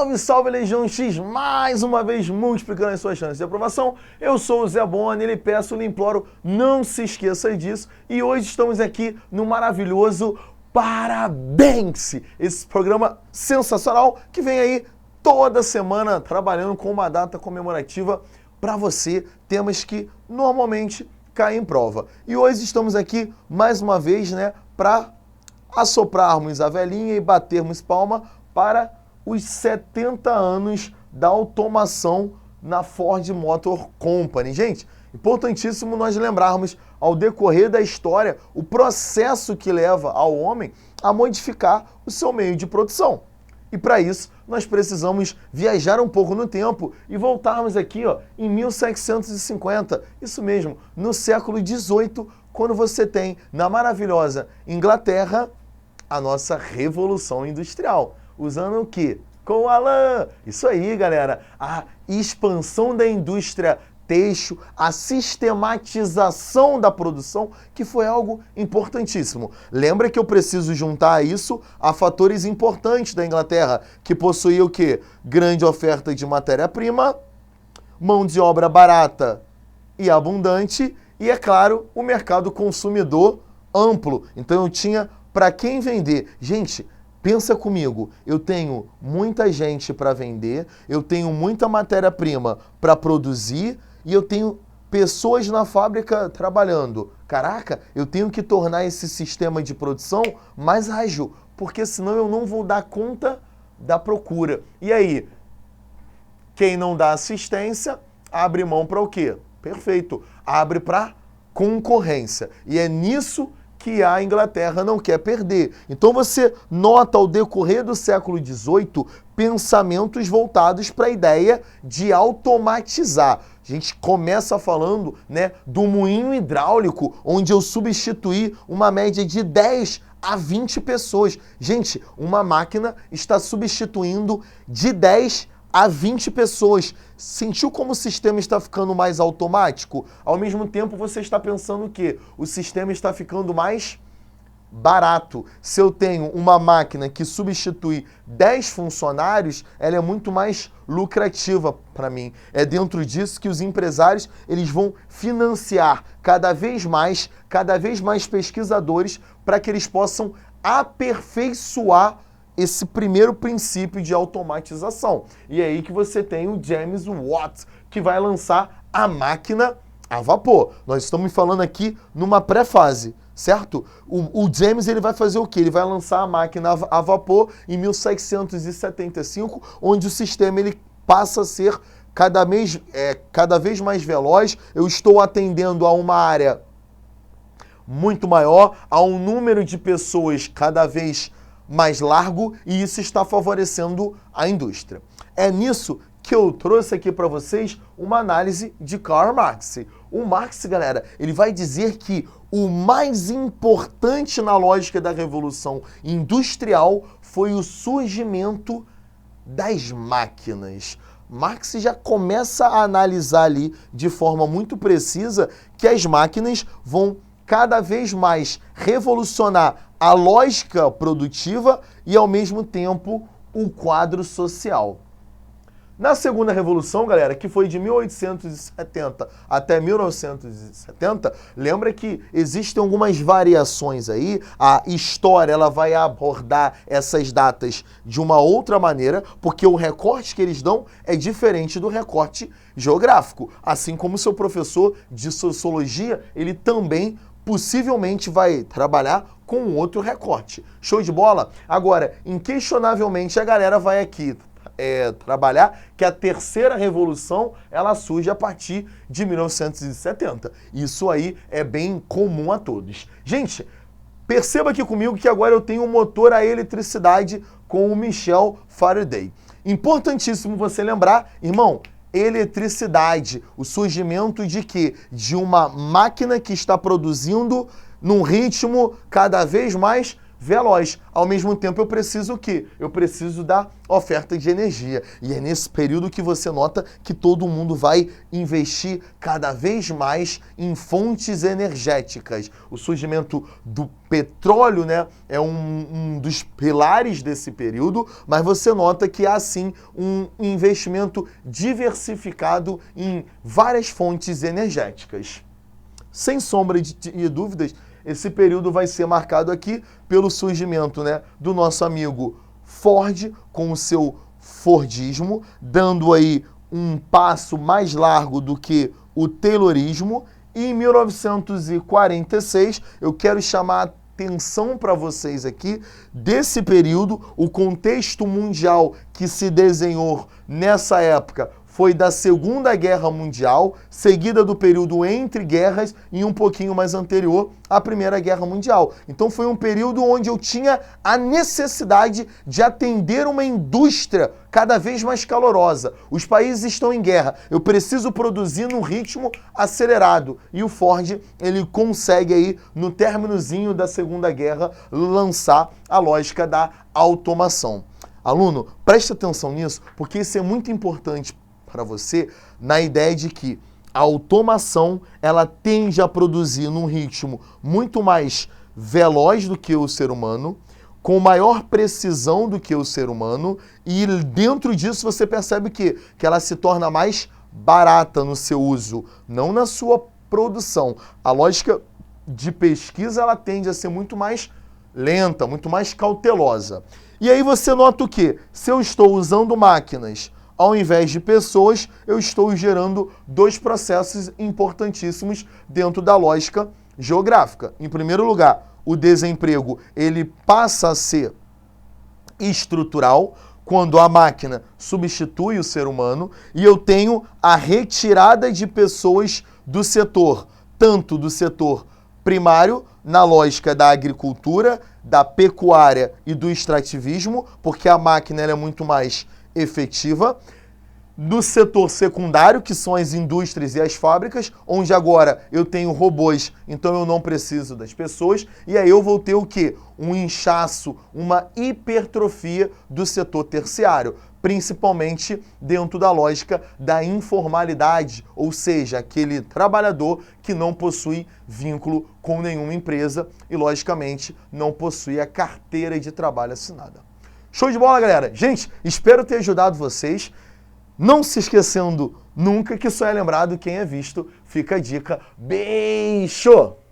Salve, salve Legião X, mais uma vez multiplicando as suas chances de aprovação. Eu sou o Zé Boni, lhe peço, lhe imploro, não se esqueça disso. E hoje estamos aqui no maravilhoso Parabéns! Esse programa sensacional que vem aí toda semana trabalhando com uma data comemorativa para você, temas que normalmente caem em prova. E hoje estamos aqui mais uma vez, para assoprarmos a velhinha e batermos palma para os 70 anos da automação na Ford Motor Company. Gente, importantíssimo nós lembrarmos, ao decorrer da história, o processo que leva ao homem a modificar o seu meio de produção. E para isso, nós precisamos viajar um pouco no tempo e voltarmos aqui em 1750, isso mesmo, no século XVIII, quando você tem, na maravilhosa Inglaterra, a nossa Revolução Industrial. Usando o quê? Com o Alain! Isso aí, galera! A expansão da indústria têxtil, a sistematização da produção, que foi algo importantíssimo. Lembra que eu preciso juntar isso a fatores importantes da Inglaterra, que possuía o quê? Grande oferta de matéria-prima, mão de obra barata e abundante, e, é claro, o mercado consumidor amplo. Então eu tinha para quem vender. Gente, pensa comigo, eu tenho muita gente para vender, eu tenho muita matéria-prima para produzir e eu tenho pessoas na fábrica trabalhando. Caraca, eu tenho que tornar esse sistema de produção mais ágil, porque senão eu não vou dar conta da procura. E aí, quem não dá assistência, abre mão para o quê? Perfeito, abre para concorrência. E é nisso que a Inglaterra não quer perder. Então você nota ao decorrer do século XVIII pensamentos voltados para a ideia de automatizar. A gente começa falando do moinho hidráulico, onde eu substituí uma média de 10 a 20 pessoas. Gente, uma máquina está substituindo de 10 a 20 pessoas. Sentiu como o sistema está ficando mais automático? Ao mesmo tempo, você está pensando que o sistema está ficando mais barato. Se eu tenho uma máquina que substitui 10 funcionários, ela é muito mais lucrativa para mim. É dentro disso que os empresários eles vão financiar cada vez mais pesquisadores para que eles possam aperfeiçoar esse primeiro princípio de automatização. E é aí que você tem o James Watt, que vai lançar a máquina a vapor. Nós estamos falando aqui numa pré-fase, certo? O James ele vai fazer o quê? Ele vai lançar a máquina a vapor em 1775, onde o sistema ele passa a ser cada vez mais veloz. Eu estou atendendo a uma área muito maior, a um número de pessoas cada vez mais largo, e isso está favorecendo a indústria. É nisso que eu trouxe aqui para vocês uma análise de Karl Marx. O Marx, galera, ele vai dizer que o mais importante na lógica da Revolução Industrial foi o surgimento das máquinas. Marx já começa a analisar ali de forma muito precisa que as máquinas vão cada vez mais revolucionar a lógica produtiva e, ao mesmo tempo, o quadro social. Na segunda revolução, galera, que foi de 1870 até 1970, lembra que existem algumas variações aí, a história ela vai abordar essas datas de uma outra maneira, porque o recorte que eles dão é diferente do recorte geográfico, assim como o seu professor de sociologia, ele também possivelmente vai trabalhar com outro recorte. Show de bola? Agora, inquestionavelmente, a galera vai aqui trabalhar que a terceira revolução, ela surge a partir de 1970. Isso aí é bem comum a todos. Gente, perceba aqui comigo que agora eu tenho um motor a eletricidade com o Michel Faraday. Importantíssimo você lembrar, irmão, eletricidade, o surgimento de quê? De uma máquina que está produzindo num ritmo cada vez mais veloz. Ao mesmo tempo, eu preciso o quê? Eu preciso da oferta de energia. E é nesse período que você nota que todo mundo vai investir cada vez mais em fontes energéticas. O surgimento do petróleo, né, é um dos pilares desse período, mas você nota que há sim um investimento diversificado em várias fontes energéticas. Sem sombra de dúvidas, esse período vai ser marcado aqui pelo surgimento, né, do nosso amigo Ford com o seu Fordismo, dando aí um passo mais largo do que o Taylorismo. E em 1946, eu quero chamar a atenção para vocês aqui desse período, o contexto mundial que se desenhou nessa época foi da Segunda Guerra Mundial, seguida do período entre guerras e um pouquinho mais anterior à Primeira Guerra Mundial. Então foi um período onde eu tinha a necessidade de atender uma indústria cada vez mais calorosa. Os países estão em guerra, eu preciso produzir num ritmo acelerado. E o Ford, ele consegue aí, no términozinho da Segunda Guerra, lançar a lógica da automação. Aluno, preste atenção nisso, porque isso é muito importante para você, na ideia de que a automação ela tende a produzir num ritmo muito mais veloz do que o ser humano, com maior precisão do que o ser humano, e dentro disso você percebe que ela se torna mais barata no seu uso, não na sua produção. A lógica de pesquisa ela tende a ser muito mais lenta, muito mais cautelosa. E aí você nota o quê? Se eu estou usando máquinas ao invés de pessoas, eu estou gerando dois processos importantíssimos dentro da lógica geográfica. Em primeiro lugar, o desemprego ele passa a ser estrutural quando a máquina substitui o ser humano e eu tenho a retirada de pessoas do setor, tanto do setor primário, na lógica da agricultura, da pecuária e do extrativismo, porque a máquina ela é muito mais efetiva, no setor secundário, que são as indústrias e as fábricas, onde agora eu tenho robôs, então eu não preciso das pessoas, e aí eu vou ter o quê? Um inchaço, uma hipertrofia do setor terciário, principalmente dentro da lógica da informalidade, ou seja, aquele trabalhador que não possui vínculo com nenhuma empresa e, logicamente, não possui a carteira de trabalho assinada. Show de bola, galera! Gente, espero ter ajudado vocês. Não se esquecendo nunca que só é lembrado quem é visto. Fica a dica. Beijo!